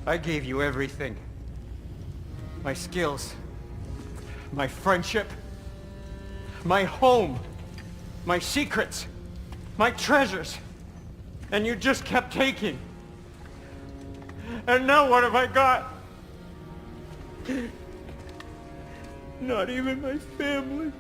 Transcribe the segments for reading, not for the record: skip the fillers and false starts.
I gave you everything. My skills, my friendship, my home, my secrets, my treasures. And you just kept taking. And now what have I got? Not even my family.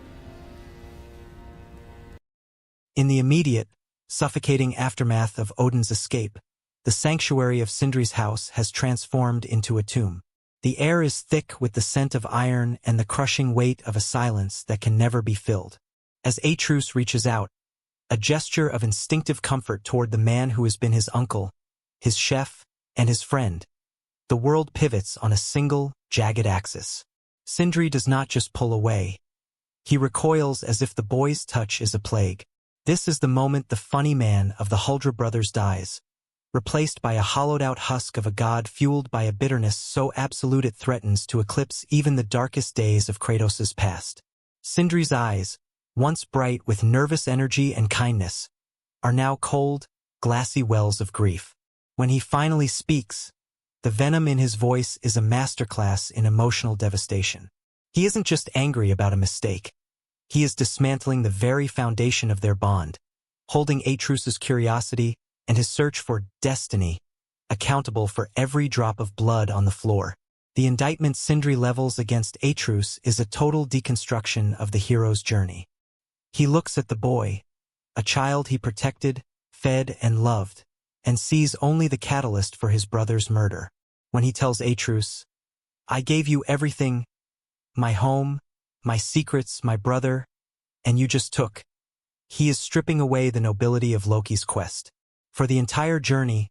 In the immediate, suffocating aftermath of Odin's escape, the sanctuary of Sindri's house has transformed into a tomb. The air is thick with the scent of iron and the crushing weight of a silence that can never be filled. As Atreus reaches out, a gesture of instinctive comfort toward the man who has been his uncle, his chef, and his friend, the world pivots on a single, jagged axis. Sindri does not just pull away. He recoils as if the boy's touch is a plague. This is the moment the funny man of the Huldra brothers dies, replaced by a hollowed-out husk of a god fueled by a bitterness so absolute it threatens to eclipse even the darkest days of Kratos' past. Sindri's eyes, once bright with nervous energy and kindness, are now cold, glassy wells of grief. When he finally speaks, the venom in his voice is a masterclass in emotional devastation. He isn't just angry about a mistake. He is dismantling the very foundation of their bond, holding Atreus' curiosity and his search for destiny accountable for every drop of blood on the floor. The indictment Sindri levels against Atreus is a total deconstruction of the hero's journey. He looks at the boy, a child he protected, fed, and loved, and sees only the catalyst for his brother's murder. When he tells Atreus, "I gave you everything, my home, my secrets, my brother, and you just took," he is stripping away the nobility of Loki's quest. For the entire journey,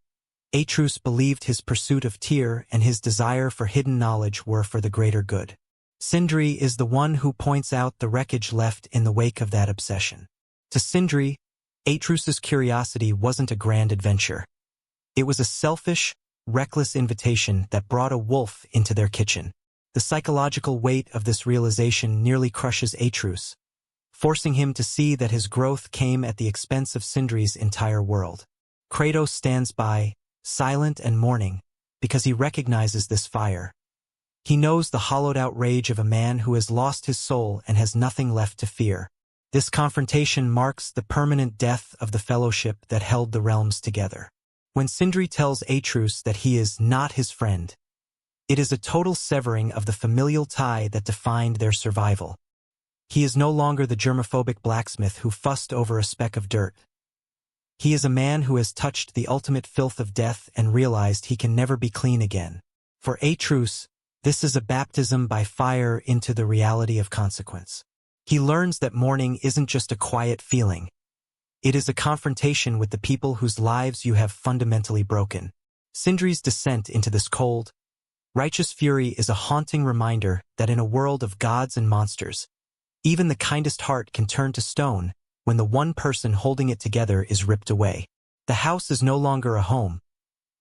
Atreus believed his pursuit of Tyr and his desire for hidden knowledge were for the greater good. Sindri is the one who points out the wreckage left in the wake of that obsession. To Sindri, Atreus' curiosity wasn't a grand adventure. It was a selfish, reckless invitation that brought a wolf into their kitchen. The psychological weight of this realization nearly crushes Atreus, forcing him to see that his growth came at the expense of Sindri's entire world. Kratos stands by, silent and mourning, because he recognizes this fire. He knows the hollowed-out rage of a man who has lost his soul and has nothing left to fear. This confrontation marks the permanent death of the fellowship that held the realms together. When Sindri tells Atreus that he is not his friend, it is a total severing of the familial tie that defined their survival. He is no longer the germophobic blacksmith who fussed over a speck of dirt. He is a man who has touched the ultimate filth of death and realized he can never be clean again. For Atreus, this is a baptism by fire into the reality of consequence. He learns that mourning isn't just a quiet feeling. It is a confrontation with the people whose lives you have fundamentally broken. Sindri's descent into this cold, righteous fury is a haunting reminder that in a world of gods and monsters, even the kindest heart can turn to stone when the one person holding it together is ripped away. The house is no longer a home.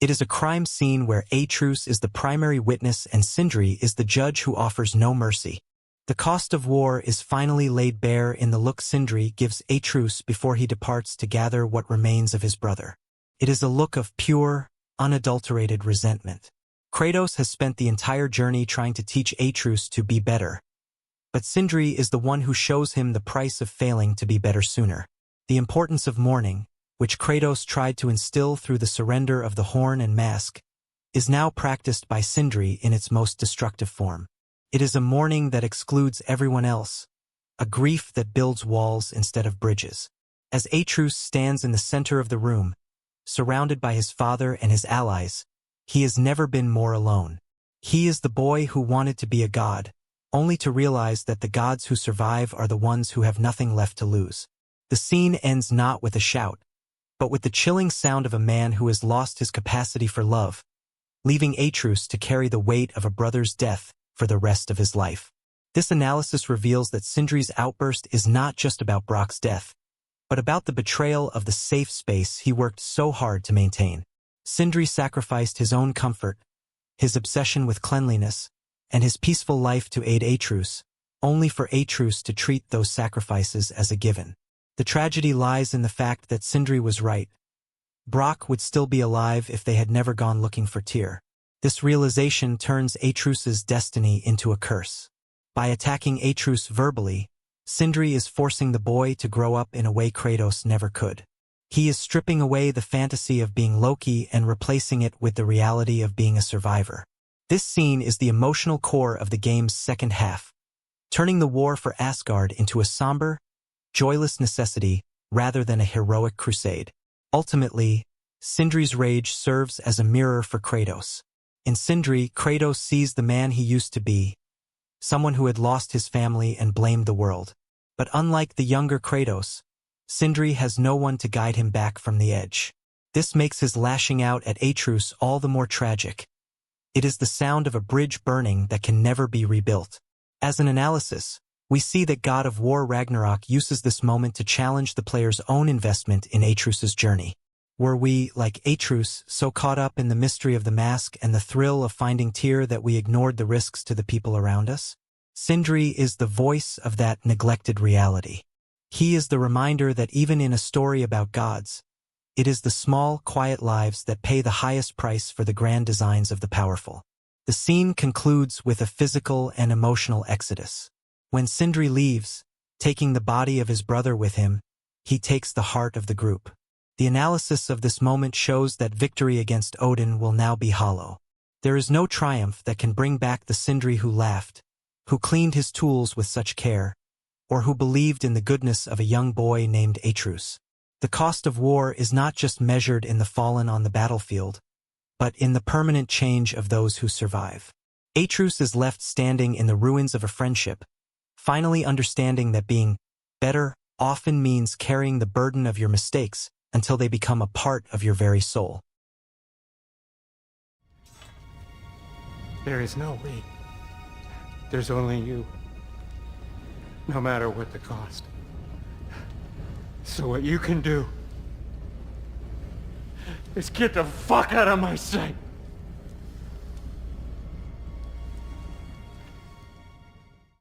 It is a crime scene where Atreus is the primary witness and Sindri is the judge who offers no mercy. The cost of war is finally laid bare in the look Sindri gives Atreus before he departs to gather what remains of his brother. It is a look of pure, unadulterated resentment. Kratos has spent the entire journey trying to teach Atreus to be better, but Sindri is the one who shows him the price of failing to be better sooner. The importance of mourning, which Kratos tried to instill through the surrender of the horn and mask, is now practiced by Sindri in its most destructive form. It is a mourning that excludes everyone else, a grief that builds walls instead of bridges. As Atreus stands in the center of the room, surrounded by his father and his allies, he has never been more alone. He is the boy who wanted to be a god, only to realize that the gods who survive are the ones who have nothing left to lose. The scene ends not with a shout, but with the chilling sound of a man who has lost his capacity for love, leaving Atreus to carry the weight of a brother's death for the rest of his life. This analysis reveals that Sindri's outburst is not just about Brok's death, but about the betrayal of the safe space he worked so hard to maintain. Sindri sacrificed his own comfort, his obsession with cleanliness, and his peaceful life to aid Atreus, only for Atreus to treat those sacrifices as a given. The tragedy lies in the fact that Sindri was right. Brok would still be alive if they had never gone looking for Tyr. This realization turns Atreus' destiny into a curse. By attacking Atreus verbally, Sindri is forcing the boy to grow up in a way Kratos never could. He is stripping away the fantasy of being Loki and replacing it with the reality of being a survivor. This scene is the emotional core of the game's second half, turning the war for Asgard into a somber, joyless necessity rather than a heroic crusade. Ultimately, Sindri's rage serves as a mirror for Kratos. In Sindri, Kratos sees the man he used to be, someone who had lost his family and blamed the world. But unlike the younger Kratos, Sindri has no one to guide him back from the edge. This makes his lashing out at Atreus all the more tragic. It is the sound of a bridge burning that can never be rebuilt. As an analysis, we see that God of War Ragnarok uses this moment to challenge the player's own investment in Atreus' journey. Were we, like Atreus, so caught up in the mystery of the mask and the thrill of finding Tyr that we ignored the risks to the people around us? Sindri is the voice of that neglected reality. He is the reminder that even in a story about gods, it is the small, quiet lives that pay the highest price for the grand designs of the powerful. The scene concludes with a physical and emotional exodus. When Sindri leaves, taking the body of his brother with him, he takes the heart of the group. The analysis of this moment shows that victory against Odin will now be hollow. There is no triumph that can bring back the Sindri who laughed, who cleaned his tools with such care, or who believed in the goodness of a young boy named Atreus. The cost of war is not just measured in the fallen on the battlefield, but in the permanent change of those who survive. Atreus is left standing in the ruins of a friendship, finally understanding that being better often means carrying the burden of your mistakes until they become a part of your very soul. There is no we. There's only you. No matter what the cost. So what you can do is get the fuck out of my sight.